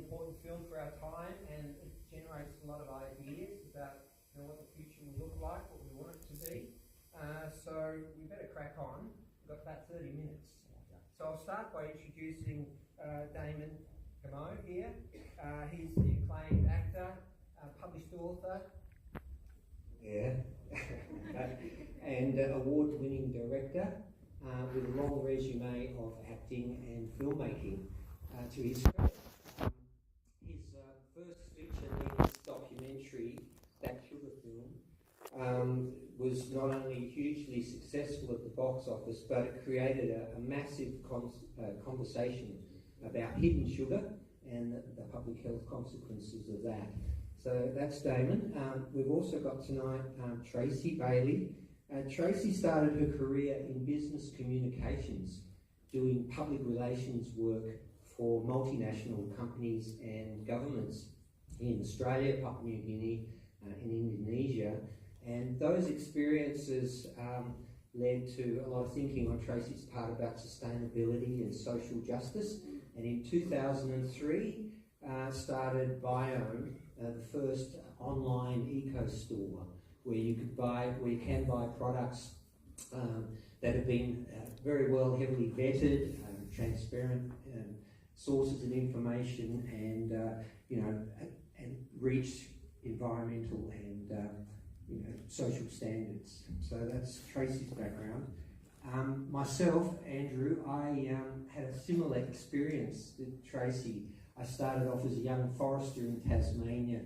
important film for our time, and it generates a lot of ideas about what the future will look like, what we want it to be. So we better crack on. We've got about 30 minutes. So I'll start by introducing Damon Gameau here. He's the acclaimed actor, published author. Yeah, and award-winning director with a long resume of acting and filmmaking to his credit. His first feature-length documentary, That Sugar Film, was not only hugely successful at the box office, but it created a massive conversation about hidden sugar and the public health consequences of that. So that's Damon. We've also got tonight Tracy Bailey. Tracy started her career in business communications, doing public relations work for multinational companies and governments in Australia, Papua New Guinea, in Indonesia. And those experiences led to a lot of thinking on Tracy's part about sustainability and social justice. And in 2003, started Biome, the first online eco-store where you can buy products that have been very well, heavily vetted, transparent sources of information, and reach environmental and social standards. So that's Tracy's background. Myself, Andrew, I had a similar experience with Tracy. I started off as a young forester in Tasmania,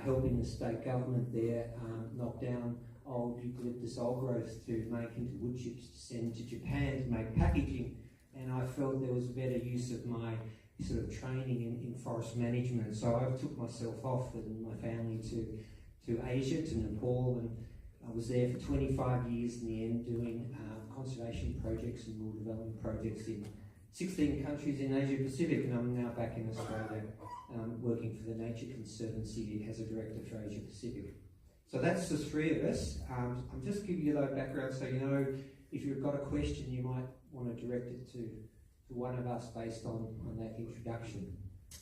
helping the state government there knock down old eucalyptus old growth to make into wood chips to send to Japan to make packaging. And I felt there was a better use of my sort of training in forest management. So I took myself off and my family to Asia, to Nepal, and I was there for 25 years in the end, doing conservation projects and rural development projects in 16 countries in Asia Pacific, and I'm now back in Australia working for the Nature Conservancy as a director for Asia Pacific. So that's the three of us. I'm just giving you a little background so you know if you've got a question you might want to direct it to one of us based on that introduction.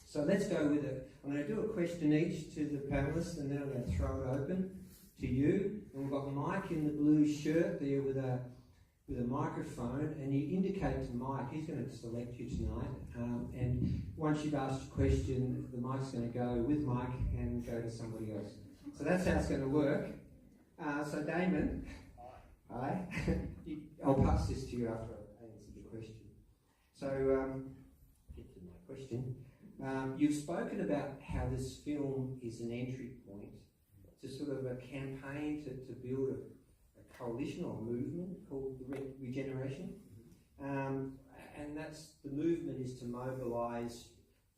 So let's go with it. I'm going to do a question each to the panellists and then I'm going to throw it open to you. And we've got Mike in the blue shirt there with a microphone, and you indicate to Mike, he's going to select you tonight, and once you've asked your question, the mic's going to go with Mike and go to somebody else. So that's how it's going to work. So Damon, hi. I'll pass this to you after I answer the question. So, get to my question. You've spoken about how this film is an entry point to sort of a campaign to build a coalition or movement called the Regeneration, and that's the movement is to mobilise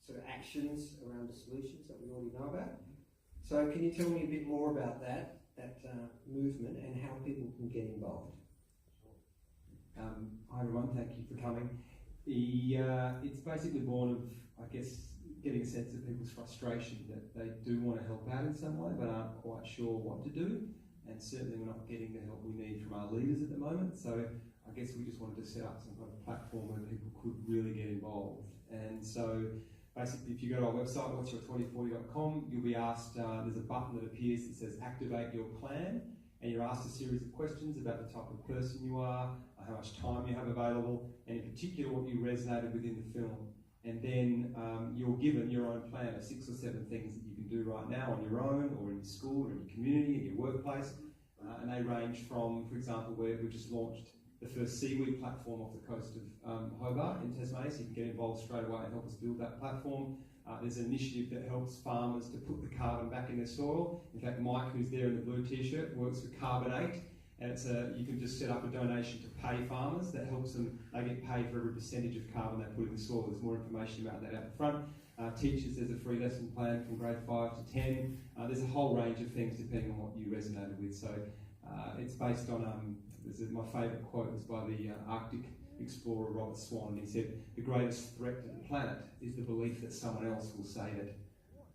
sort of actions around the solutions that we already know about. So can you tell me a bit more about that movement and how people can get involved? Hi everyone, thank you for coming. It's basically born of, I guess, getting a sense of people's frustration that they do want to help out in some way but aren't quite sure what to do. And certainly we're not getting the help we need from our leaders at the moment. So I guess we just wanted to set up some kind of platform where people could really get involved. And so basically if you go to our website, whatsyour2040.com, you'll be asked, there's a button that appears that says activate your plan, and you're asked a series of questions about the type of person you are, how much time you have available, and in particular what you resonated with in the film. And then you're given your own plan of 6 or 7 things that you can do right now on your own, or in your school, or in your community, in your workplace. And they range from, for example, where we've just launched the first seaweed platform off the coast of Hobart in Tasmania, so you can get involved straight away and help us build that platform. There's an initiative that helps farmers to put the carbon back in their soil. In fact, Mike, who's there in the blue t-shirt, works for Carbonate. And you can just set up a donation to pay farmers that helps them, they get paid for every percentage of carbon they put in the soil. There's more information about that out the front. Teachers, there's a free lesson plan from grade 5 to 10. There's a whole range of things depending on what you resonated with. So it's based on, my favourite quote was by the Arctic explorer Robert Swan, and he said, the greatest threat to the planet is the belief that someone else will save it.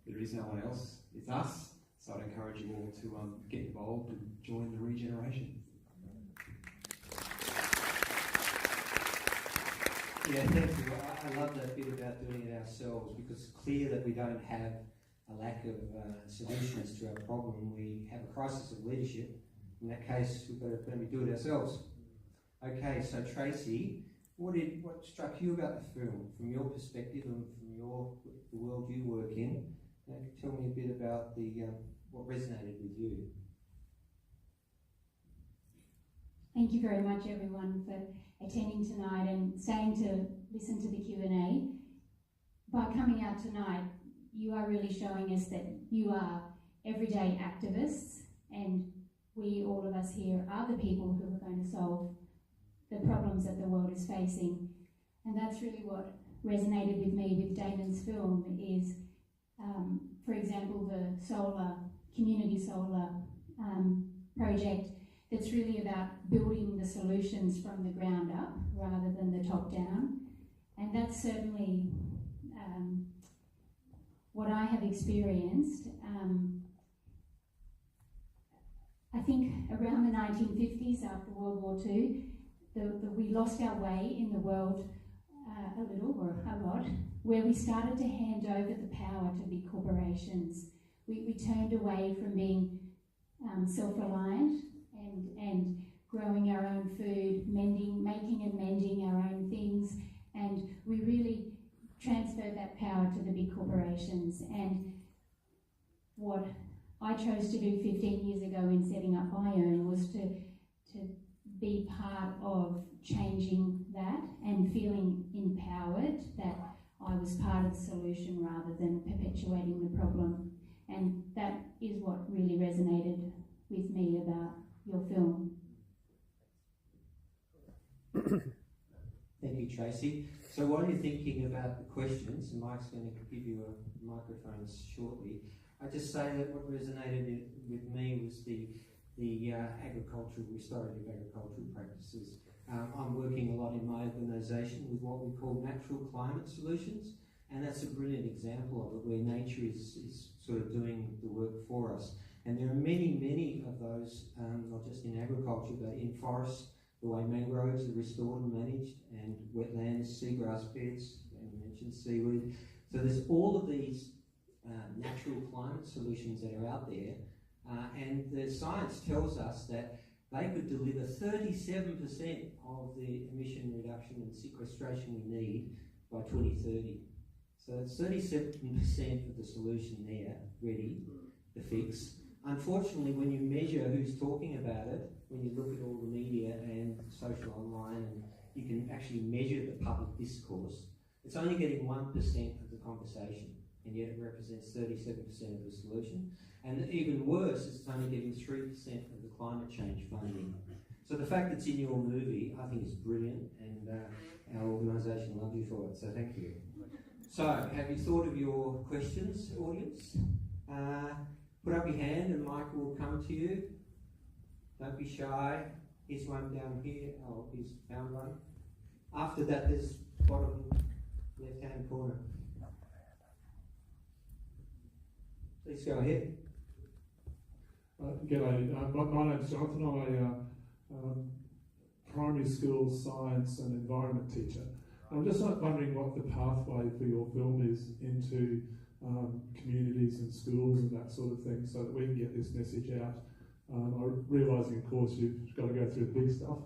There is no one else, it's us. So I'd encourage you all to get involved and join the Regeneration. Yeah, thank you. I love that bit about doing it ourselves, because it's clear that we don't have a lack of solutions to our problem. We have a crisis of leadership. In that case, we've got to maybe do it ourselves. Okay, so Tracy, what struck you about the film from your perspective and from the world you work in? Tell me a bit about what resonated with you. Thank you very much, everyone, for attending tonight and staying to listen to the Q&A. By coming out tonight, you are really showing us that you are everyday activists, and we, all of us here, are the people who are going to solve the problems that the world is facing. And that's really what resonated with me with Damon's film is, for example, the community solar project that's really about building the solutions from the ground up rather than the top down. And that's certainly what I have experienced. I think around the 1950s, after World War II, we lost our way in the world a little, or a lot, where we started to hand over the power to big corporations. We turned away from being self-reliant and growing our own food, making and mending our own things, and we really transferred that power to the big corporations. And what I chose to do 15 years ago in setting up ION was to be part of changing that and feeling empowered that I was part of the solution rather than perpetuating the problem. And that is what really resonated with me about your film. Thank you, Tracy. So while you're thinking about the questions, and Mike's going to give you a microphone shortly, I just say that what resonated with me was the restorative agricultural practices. I'm working a lot in my organisation with what we call natural climate solutions, and that's a brilliant example of it, where nature is sort of doing the work for us. And there are many, many of those, not just in agriculture, but in forests, the way mangroves are restored and managed, and wetlands, seagrass beds, and you mentioned seaweed. So there's all of these natural climate solutions that are out there, and the science tells us that they could deliver 37% of the emission reduction and sequestration we need by 2030. So that's 37% of the solution there, ready, the fix. Unfortunately, when you measure who's talking about it, when you look at all the media and social online, and you can actually measure the public discourse, it's only getting 1% of the conversation, and yet it represents 37% of the solution. And even worse, it's only getting 3% of the climate change funding. So the fact it's in your movie, I think is brilliant, and our organisation loves you for it, so thank you. So, have you thought of your questions, audience? Put up your hand and Mike will come to you. Don't be shy. Here's one down here. Oh, he's found one. After that, there's bottom left-hand corner. Please go ahead. G'day, my name's Jonathan. I'm a primary school science and environment teacher. I'm just wondering what the pathway for your film is into communities and schools and that sort of thing, so that we can get this message out. Realising, of course, you've got to go through the big stuff.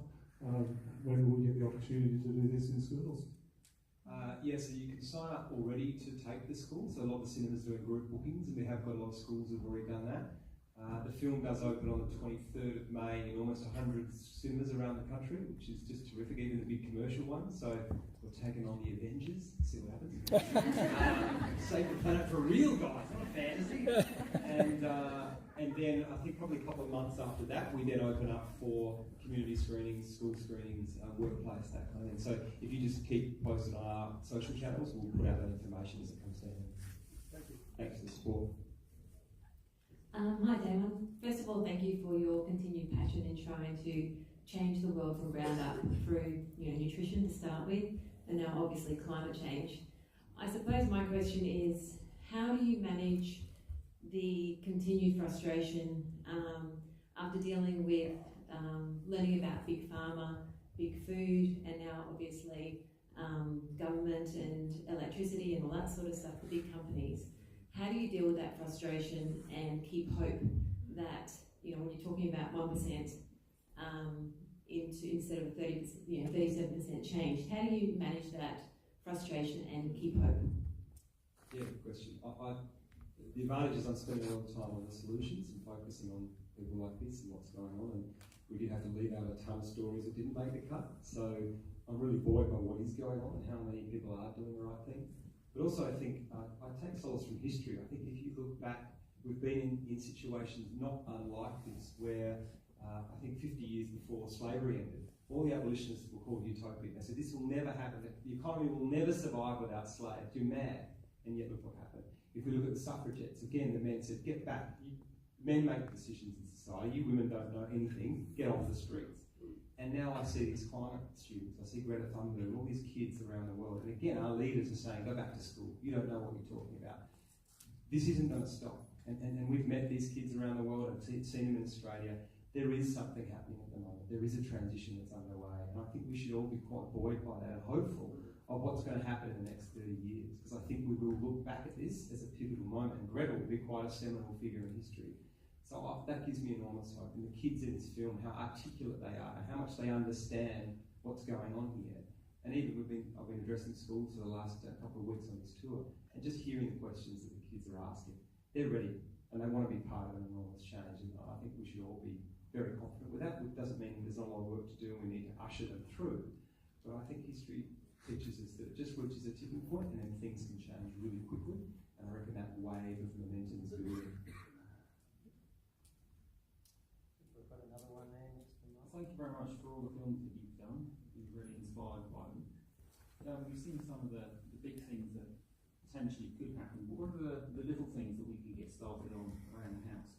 When will we get the opportunity to do this in schools? So you can sign up already to take the school. So a lot of the cinemas doing group bookings, and we have got a lot of schools who've already done that. The film does open on the 23rd of May in almost 100 cinemas around the country, which is just terrific, even the big commercial ones. So we're taking on the Avengers, see what happens. Save the planet for real guys, not a fantasy. And then I think probably a couple of months after that, we then open up for community screenings, school screenings, workplace, that kind of thing. So if you just keep posted on our social channels, we'll put out that information as it comes down. Thank you. Thanks for the support. Hi Damon. First of all, thank you for your continued passion in trying to change the world from ground up through nutrition to start with, and now obviously climate change. I suppose my question is, how do you manage the continued frustration after dealing with learning about big pharma, big food, and now obviously government and electricity and all that sort of stuff, the big companies. How do you deal with that frustration and keep hope that, you know, when you're talking about 1% instead of 30%, you know, 37% change, how do you manage that frustration and keep hope? Yeah, good question. The advantage is I'm spending a lot of time on the solutions and focusing on people like this and what's going on, and we did have to leave out a ton of stories that didn't make the cut, so I'm really buoyed by what is going on and how many people are doing the right thing. But also I think I take solace from history. I think if you look back, we've been in situations not unlike this where I think 50 years before slavery ended, all the abolitionists were called utopian. They said this will never happen, the economy will never survive without slaves, you're mad, and yet look what happened. If we look at the suffragettes, again the men said get back, men make decisions in society, you women don't know anything, get off the streets. And now I see these climate students, I see Greta Thunberg, all these kids around the world, and again our leaders are saying go back to school, you don't know what you're talking about. This isn't going to stop, and we've met these kids around the world and seen them in Australia. There is something happening at the moment, there is a transition that's underway, and I think we should all be quite buoyed by that and hopeful of what's going to happen in the next 30 years, because I think we will look back at this as a pivotal moment, and Greta will be quite a seminal figure in history. So that gives me enormous hope, and the kids in this film, how articulate they are, and how much they understand what's going on here. And even I've been addressing schools for the last couple of weeks on this tour, and just hearing the questions that the kids are asking, they're ready, and they want to be part of an enormous change, and I think we should all be very confident with that. It doesn't mean there's not a lot of work to do and we need to usher them through, but I think history teaches us that it just reaches a tipping point and then things can change really quickly, and I reckon that wave of momentum is building. We've got another one there next to Mark. Thank you very much for all the films that you've done. We've really inspired by them. We've seen some of the big things that potentially could happen, but what are the little things that we can get started on around the house?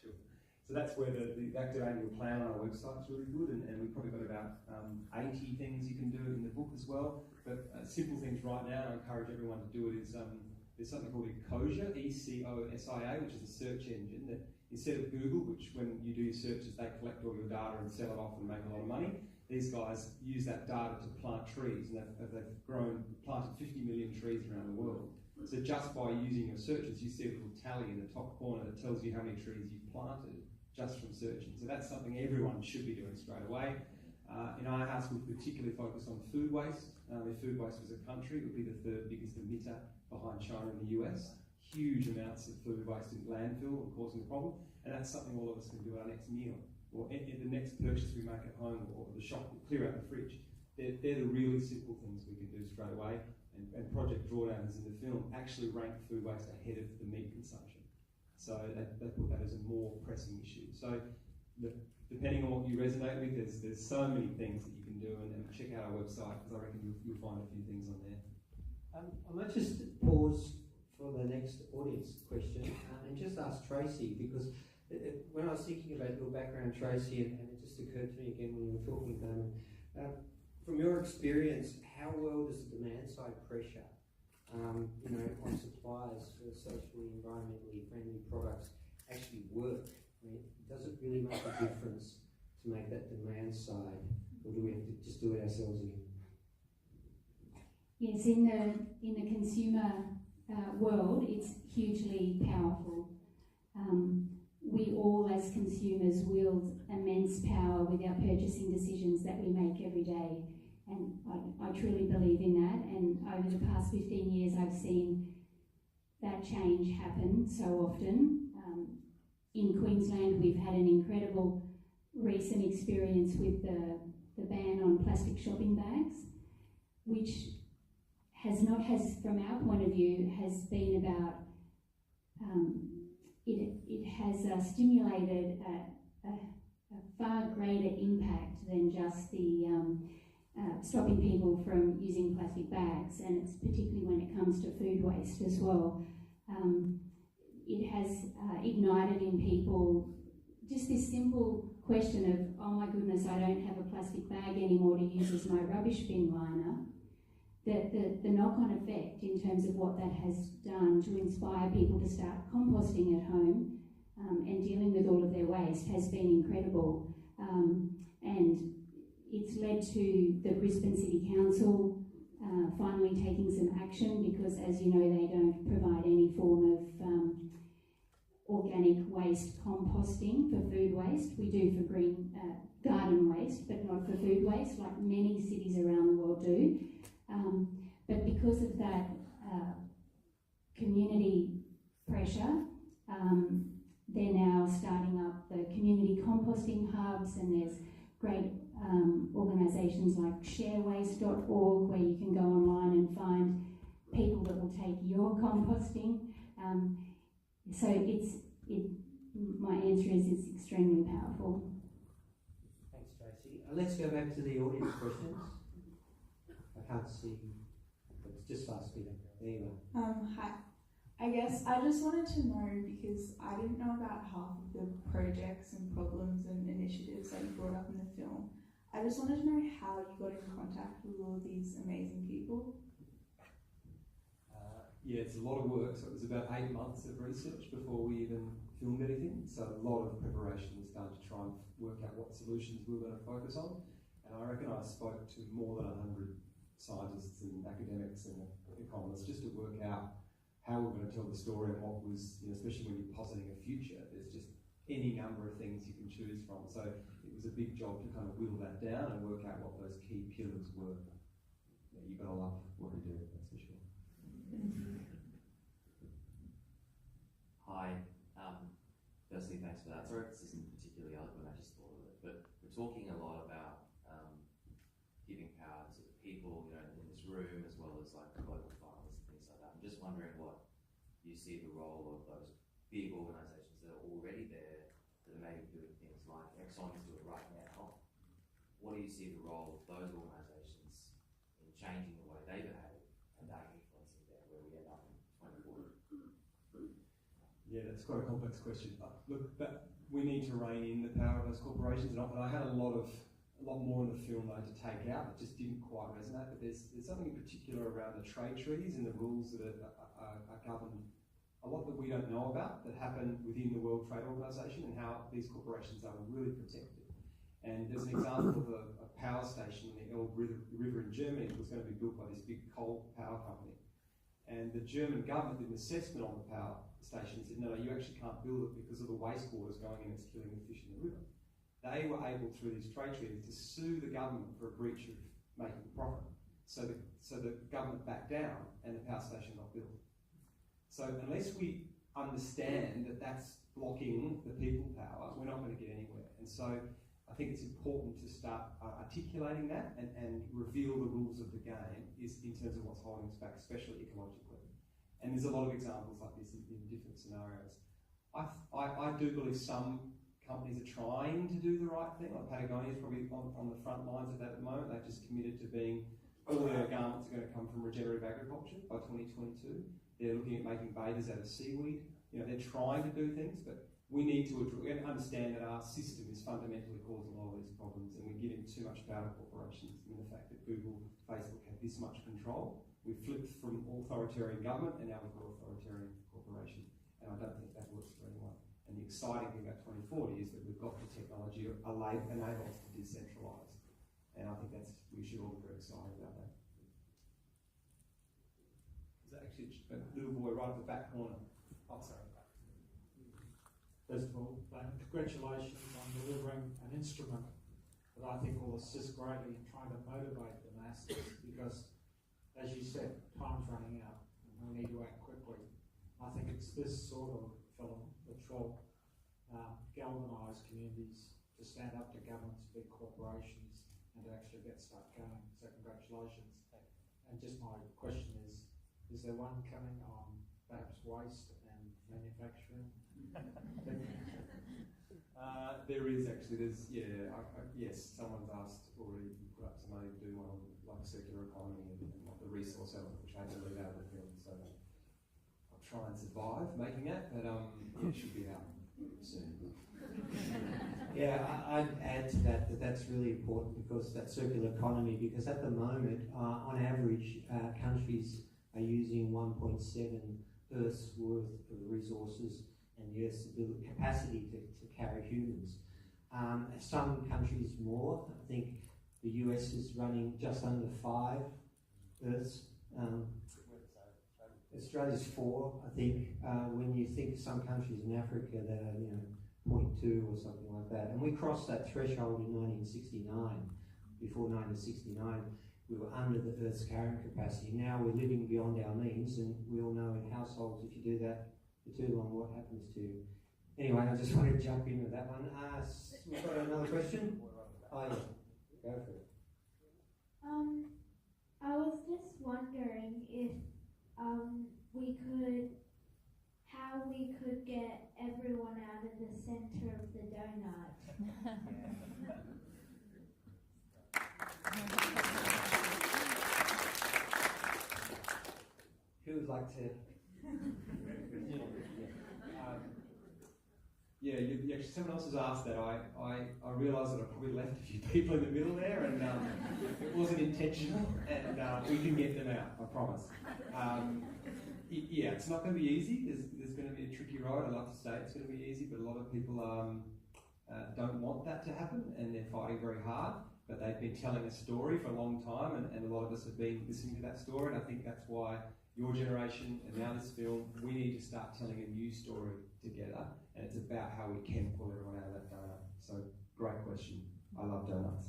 Sure. So that's where the active annual plan on our website is really good, and we've probably got about 80 things you can do in the book as well. But simple things right now, I encourage everyone to do it, is there's something called Ecosia, E-C-O-S-I-A, which is a search engine that instead of Google, which when you do your searches, they collect all your data and sell it off and make a lot of money, these guys use that data to plant trees, and they've planted 50 million trees around the world. So just by using your searches, you see a little tally in the top corner that tells you how many trees you've planted just from searching. So that's something everyone should be doing straight away. In our house, we particularly focus on food waste. If food waste was a country, it would be the third biggest emitter behind China and the US. Huge amounts of food waste in landfill and causing a problem, and that's something all of us can do at our next meal, or in the next purchase we make at home, or the shop, clear out the fridge. They're the really simple things we can do straight away, and Project Drawdown is in the film actually ranked food waste ahead of the meat consumption. So they put that as a more pressing issue. So depending on what you resonate with, there's so many things that you can do, and check out our website, because I reckon you'll find a few things on there. I might just pause for the next audience question and just ask Tracy, because when I was thinking about your background, Tracy, and it just occurred to me again when you were talking, Damon, from your experience, how well does the demand side pressure on suppliers for socially, environmentally friendly products actually work? I mean, does it really make a difference to make that demand side, or do we have to just do it ourselves again? Yes, in the consumer world, it's hugely powerful. We all, as consumers, wield immense power with our purchasing decisions that we make every day. And I truly believe in that, and over the past 15 years I've seen that change happen so often. In Queensland we've had an incredible recent experience with the ban on plastic shopping bags, which has from our point of view, has been about, it has stimulated a far greater impact than just the stopping people from using plastic bags, and it's particularly when it comes to food waste as well. It has ignited in people just this simple question of, oh my goodness, I don't have a plastic bag anymore to use as my rubbish bin liner. The knock-on effect in terms of what that has done to inspire people to start composting at home and dealing with all of their waste has been incredible. And it's led to the Brisbane City Council finally taking some action, because as you know they don't provide any form of organic waste composting for food waste. We do for green garden waste, but not for food waste, like many cities around the world do. But because of that community pressure, they're now starting up the community composting hubs, and there's great organisations like sharewaste.org where you can go online and find people that will take your composting. So my answer is it's extremely powerful. Thanks, Tracy. Let's go back to the audience questions. I can't see, but it's just fast speaking. There you go. Hi. I guess I just wanted to know, because I didn't know about half of the projects and problems and initiatives that you brought up in the film. I just wanted to know how you got in contact with all of these amazing people. Yeah, it's a lot of work. So it was about 8 months of research before we even filmed anything. So a lot of preparation was done to try and work out what solutions we were going to focus on. And I reckon I spoke to more than 100 scientists and academics and economists just to work out how we're going to tell the story and what was, especially when you're positing a future, there's just any number of things you can choose from. So it was a big job to kind of whittle that down and work out what those key pillars were. Yeah, you've got to love what you do, that's for sure. Hi. Firstly, thanks for that. Sorry if this isn't particularly eloquent, I just thought of it. But we're talking a lot about giving power to the people, in this room, as well as like global funds and things like that. I'm just wondering what you see the role of those big organisations that are already there, that are maybe doing things like Exxon is doing right now. What do you see the role of those organisations in changing the way they behave and that influencing them where we end up in 2040? Yeah, that's quite a complex question. Look, we need to rein in the power of those corporations, and I had a lot more in the film that I had to take out. It just didn't quite resonate. But there's something in particular around the trade treaties and the rules that are governed, a lot that we don't know about that happen within the World Trade Organization, and how these corporations are really protected. And there's an example of a power station in the Elbe River in Germany that was going to be built by this big coal power company. And the German government did an assessment on the power station and said, no, you actually can't build it because of the wastewater's going in, it's killing the fish in the river. They were able, through these trade treaties, to sue the government for a breach of making profit. So the government backed down and the power station got built. So unless we understand that that's blocking the people power, we're not going to get anywhere. And so I think it's important to start articulating that and reveal the rules of the game is in terms of what's holding us back, especially ecologically. And there's a lot of examples like this in different scenarios. I do believe some companies are trying to do the right thing. Like Patagonia is probably on the front lines of that at the moment. They've just committed to being, all their garments are going to come from regenerative agriculture by 2022. They're looking at making bathers out of seaweed. They're trying to do things, but we need to understand that our system is fundamentally causing a lot of these problems, and we're giving too much power to corporations. The fact that Google, Facebook have this much control, we've flipped from authoritarian government and now we've got authoritarian corporation, and I don't think that works for anyone. And the exciting thing about 2040 is that we've got the technology to enable us to decentralise, and I think we should all be very excited about that. Is that actually a little boy right at the back corner? Oh, sorry. First of all, congratulations on delivering an instrument that I think will assist greatly in trying to motivate the masses, because, as you said, time's running out and we need to act quickly. I think it's this sort of film which will galvanise communities to stand up to governments, big corporations, and to actually get stuff going. So congratulations. And just my question is there one coming on perhaps waste and manufacturing? There is actually, yes, someone's asked already to put up some money to do one on like circular economy and the resource element, which I had to leave out of the film, so I'll try and survive making that, but it should be out soon. Yeah, I'd add to that's really important, because that circular economy, because at the moment, on average, countries are using 1.7 Earth's worth of resources and the Earth's capacity to carry humans. Some countries more. I think the US is running just under 5 Earths. Australia's 4, I think. When you think of some countries in Africa that are, 0.2 or something like that, and we crossed that threshold in 1969. Before 1969, we were under the Earth's carrying capacity. Now we're living beyond our means, and we all know in households, if you do that for too long, what happens to you. Anyway, I just wanted to jump in with that one. We've got another question? Oh, yeah. Go for it. I was just wondering if how we could get everyone out of the center of the donut. Who would like to? Actually, someone else has asked that. I realised that I probably left a few people in the middle there, and it wasn't intentional, and we can get them out, I promise. It's not going to be easy. There's going to be a tricky road. I love to say it's going to be easy, but a lot of people don't want that to happen, and they're fighting very hard. But they've been telling a story for a long time, and a lot of us have been listening to that story, and I think that's why your generation and now this film, we need to start telling a new story together, and it's about how we can pull everyone out of that donut. So, great question. I love donuts.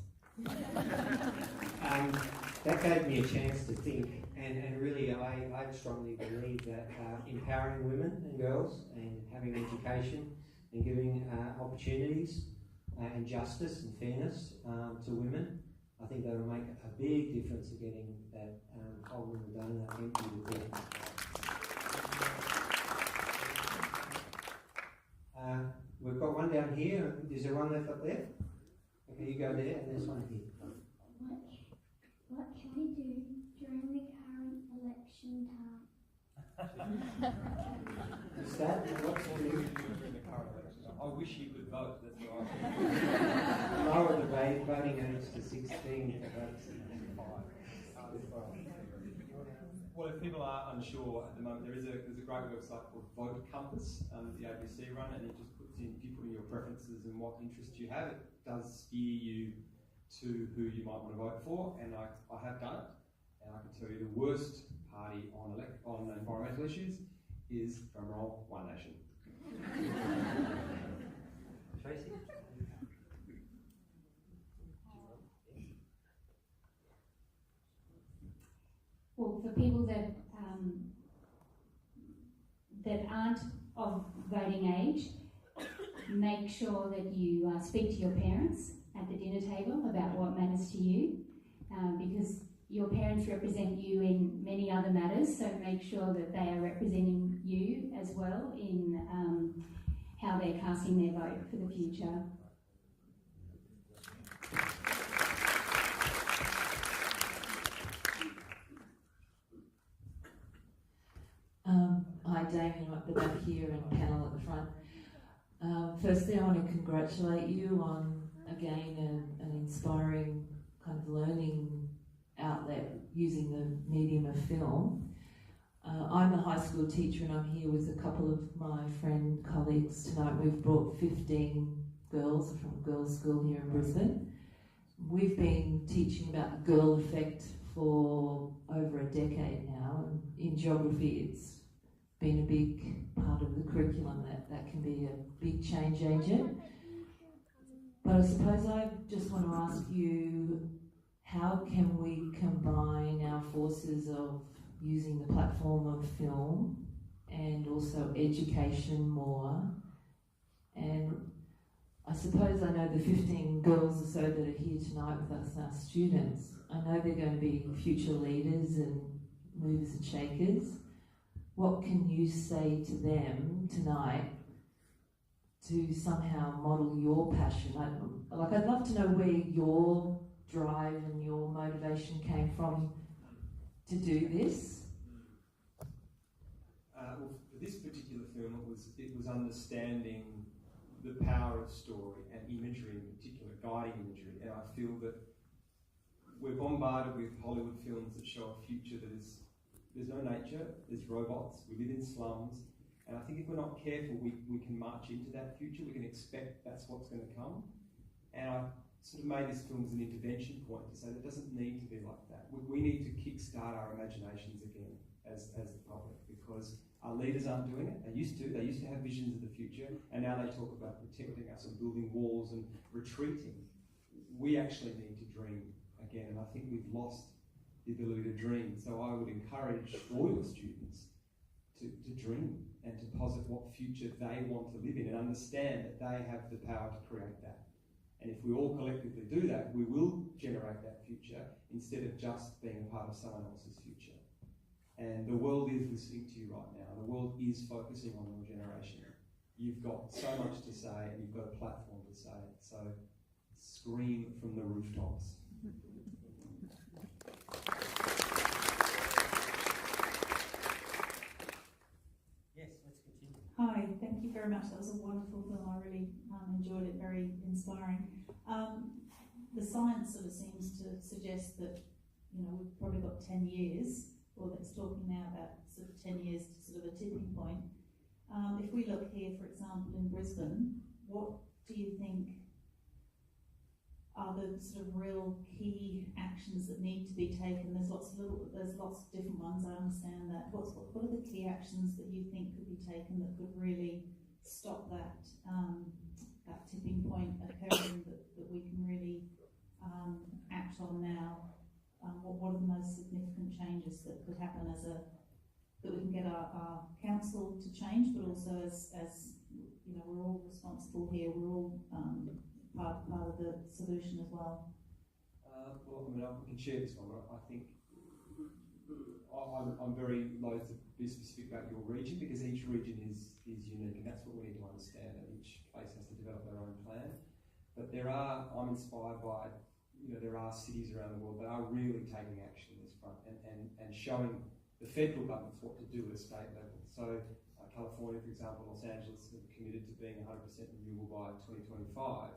That gave me a chance to think, and really I strongly believe that empowering women and girls and having education and giving opportunities and justice and fairness to women, I think that will make a big difference in getting that hole in the donut empty with them. We've got one down here. Is there one left up there? Okay, you go there, and there's one here. What can we do during the current election time? Is that what to do? During the current election. I wish you could vote, that's right. Lower the voting age to 16. Well, if people are unsure at the moment, there's a great website called Vote Compass that the ABC run, and it just puts in, if you put in your preferences and what interests you have, it does steer you to who you might want to vote for, and I have done it, and I can tell you the worst party on environmental issues is, drumroll, One Nation. Tracy? Well, for people that aren't of voting age, make sure that you speak to your parents at the dinner table about what matters to you, because your parents represent you in many other matters, so make sure that they are representing you as well in how they're casting their vote for the future. Hi Damon, at the back here and panel at the front. Firstly, I want to congratulate you on, again, an inspiring kind of learning outlet using the medium of film. I'm a high school teacher and I'm here with a couple of my friend colleagues tonight. We've brought 15 girls from a girls' school here in Brisbane. We've been teaching about the girl effect for over a decade now, and in geography it's been a big part of the curriculum. That can be a big change agent. But I suppose I just want to ask you, how can we combine our forces of using the platform of film and also education more? And I suppose I know the 15 girls or so that are here tonight with us, our students. I know they're going to be future leaders and movers and shakers. What can you say to them tonight to somehow model your passion? I'd love to know where your drive and your motivation came from to do this. Well, for this particular film, it was understanding the power of story and imagery in particular, guiding imagery, and I feel that we're bombarded with Hollywood films that show a future that is, there's no nature, there's robots, we live in slums, and I think if we're not careful, we can march into that future, we can expect that's what's going to come. And I sort of made this film as an intervention point to say that it doesn't need to be like that. We need to kickstart our imaginations again as the public, because our leaders aren't doing it. They used to have visions of the future, and now they talk about protecting us and building walls and retreating. We actually need to dream again, and I think we've lost the ability to dream. So I would encourage all your students to dream and to posit what future they want to live in, and understand that they have the power to create that. And if we all collectively do that, we will generate that future instead of just being a part of someone else's future. And the world is listening to you right now. The world is focusing on your generation. You've got so much to say, and you've got a platform to say it. So scream from the rooftops. Yes, let's continue. Hi, thank you very much. That was a wonderful film. I really enjoyed it, very inspiring. The science sort of seems to suggest that, we've probably got 10 years, or that's talking now about sort of 10 years to sort of a tipping point. If we look here, for example, in Brisbane, what do you think are the sort of real key actions that need to be taken? There's lots of different ones, I understand that. What are the key actions that you think could be taken that could really stop that that tipping point occurring that we can really act on now? What are the most significant changes that could happen that we can get our council to change, but also as we're all responsible here, we're all part of the solution as well. Well, I mean, we can share this one, but I think I'm very loath to be specific about your region, because each region is unique, and that's what we need to understand, that each place has to develop their own plan. But I'm inspired by, there are cities around the world that are really taking action in this front and showing the federal governments what to do at a state level. So California, for example, Los Angeles have committed to being 100% renewable by 2025.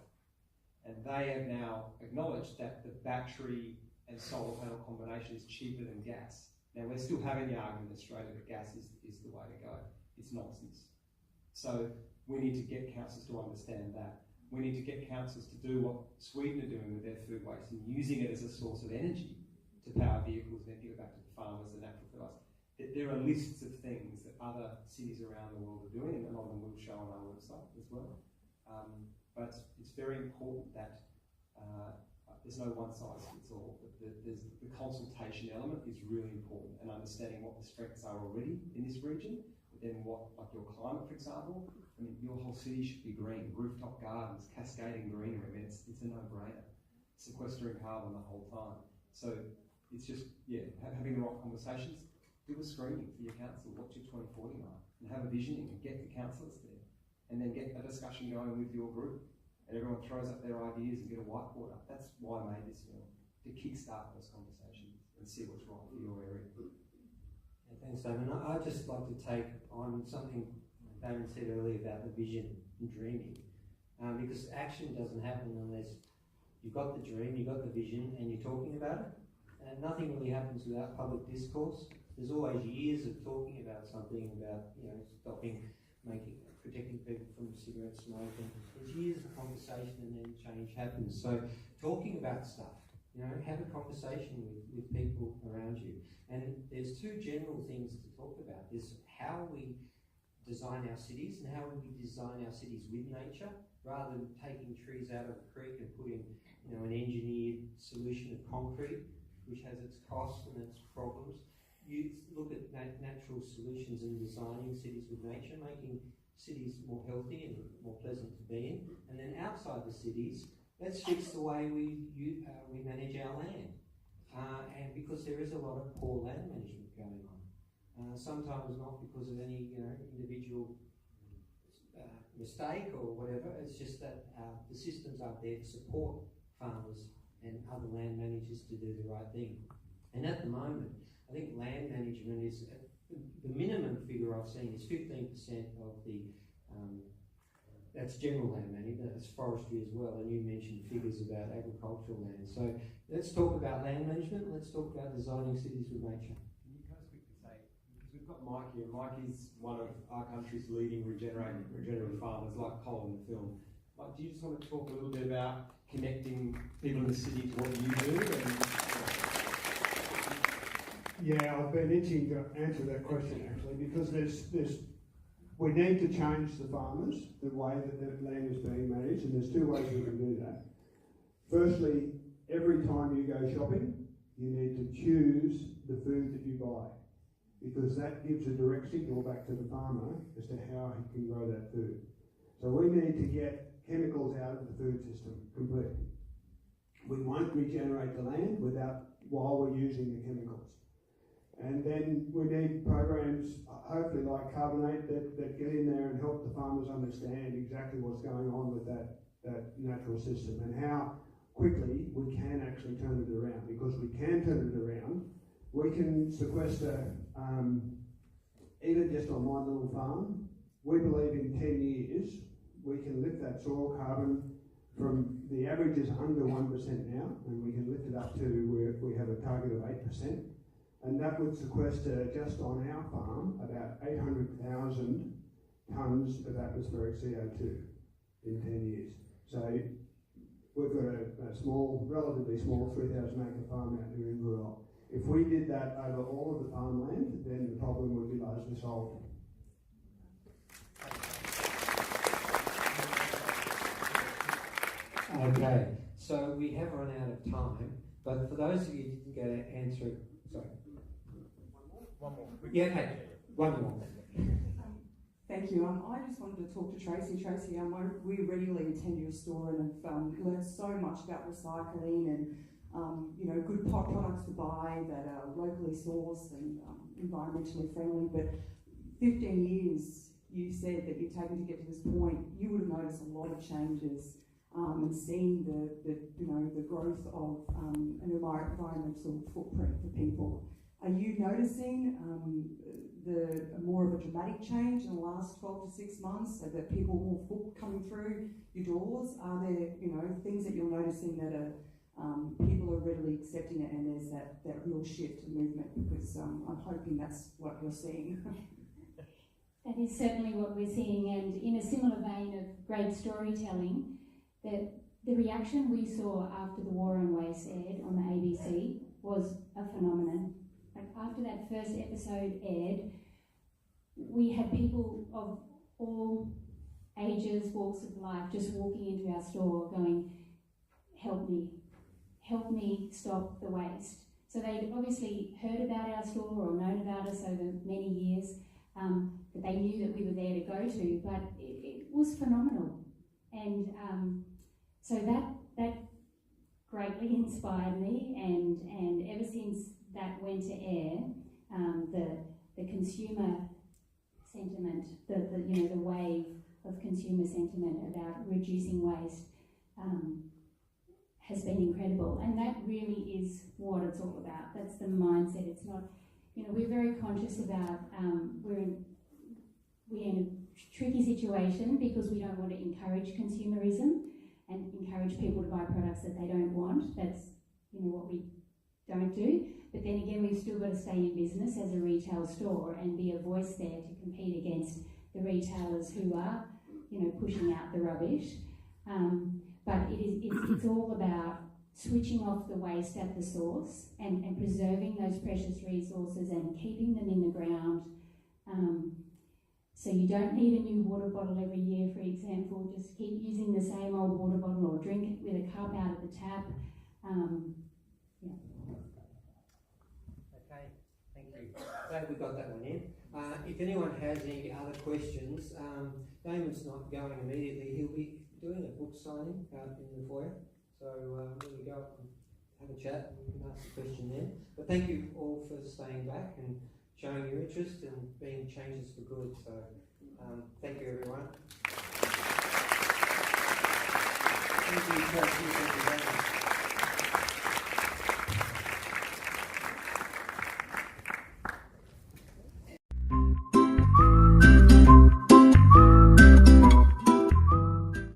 And they have now acknowledged that the battery and solar panel combination is cheaper than gas. Now, we're still having the argument in Australia that gas is the way to go. It's nonsense. So we need to get councils to understand that. We need to get councils to do what Sweden are doing with their food waste and using it as a source of energy to power vehicles and then give it back to the farmers and natural fertilizer. There are lists of things that other cities around the world are doing, and a lot of them will show on our website as well. But it's very important that there's no one size fits all. The consultation element is really important, and understanding what the strengths are already in this region. But then what, like your climate, for example, I mean, your whole city should be green, rooftop gardens, cascading greenery. I mean, it's a no-brainer. Sequestering carbon the whole time. So it's just, having the right conversations. Do a screening for your council, what's your 2040 mark, and have a visioning and get the councillors there. And then get a discussion going with your group. And everyone throws up their ideas and get a whiteboard up. That's why I made this film, to kickstart those conversations and see what's right for your area. Yeah, thanks, Damon. I'd just like to take on something Damon said earlier about the vision and dreaming. Because action doesn't happen unless you've got the dream, you've got the vision, and you're talking about it. And nothing really happens without public discourse. There's always years of talking about something, about stopping, protecting people from cigarette smoke, and there's years of conversation, and then change happens. So talking about stuff, have a conversation with people around you. And there's two general things to talk about. There's how we design our cities and how we design our cities with nature, rather than taking trees out of the creek and putting an engineered solution of concrete, which has its costs and its problems. You look at natural solutions in designing cities with nature, making cities more healthy and more pleasant to be in. And then outside the cities, let's fix the way we manage our land. And because there is a lot of poor land management going on. Sometimes not because of any individual mistake or whatever, it's just that the systems are there to support farmers and other land managers to do the right thing. And at the moment, I think land management is, the minimum figure I've seen is 15% of the, that's general land management, that's forestry as well, and you mentioned figures about agricultural land. So let's talk about land management, let's talk about designing cities with nature. Can I quickly say, because we've got Mike here, Mike is one of our country's leading regenerative farmers, like Cole in the film. Like, do you just want to talk a little bit about connecting people in the city to what you do? Yeah, I've been itching to answer that question actually, because we need to change the farmers, the way that the land is being managed, and there's two ways we can do that. Firstly, every time you go shopping, you need to choose the food that you buy, because that gives a direct signal back to the farmer as to how he can grow that food. So we need to get chemicals out of the food system completely. We won't regenerate the land while we're using the chemicals. And then we need programs, hopefully like Carbonate, that get in there and help the farmers understand exactly what's going on with that natural system and how quickly we can actually turn it around. Because we can turn it around, we can sequester, even just on my little farm, we believe in 10 years we can lift that soil carbon from the average is under 1% now, and we can lift it up to where we have a target of 8%. And that would sequester just on our farm about 800,000 tonnes of atmospheric CO2 in 10 years. So we've got a small, relatively small 3,000 acre farm out here in Rural. If we did that over all of the farmland, then the problem would be largely solved. Okay, so we have run out of time, but for those of you who didn't get an answer, sorry. One more. Yeah, okay, one more. Thank you. I just wanted to talk to Tracy. Tracy, we regularly attend your store and have learned so much about recycling and good pot products to buy that are locally sourced and environmentally friendly. But 15 years, you said that you've taken to get to this point. You would have noticed a lot of changes and seen the growth of an environmental footprint for people. Are you noticing more of a dramatic change in the last 12 to 6 months, so that people more foot coming through your doors? Are there things that you're noticing that are people are readily accepting it, and there's that real shift and movement? Because I'm hoping that's what you're seeing. That is certainly what we're seeing, and in a similar vein of great storytelling, that the reaction we saw after the War on Waste aired on the ABC was a phenomenon. Like after that first episode aired, we had people of all ages, walks of life, just walking into our store going, help me stop the waste. So they'd obviously heard about our store or known about us over many years, that they knew that we were there to go to, but it was phenomenal. And so that greatly inspired me, and ever since that went to air, the consumer sentiment, the wave of consumer sentiment about reducing waste has been incredible, and that really is what it's all about. That's the mindset. It's not, we're very conscious about we're in a tricky situation because we don't want to encourage consumerism and encourage people to buy products that they don't want. That's what we don't do. But then again, we've still got to stay in business as a retail store and be a voice there to compete against the retailers who are, pushing out the rubbish. But it's all about switching off the waste at the source and preserving those precious resources and keeping them in the ground. So you don't need a new water bottle every year, for example. Just keep using the same old water bottle or drink it with a cup out of the tap. Okay, thank you. Glad we got that one in. If anyone has any other questions, Damon's not going immediately. He'll be doing a book signing out in the foyer. So when we go up and have a chat, you can ask a question then. But thank you all for staying back and showing your interest and being changes for good. So thank you, everyone. Thank you, Tracy.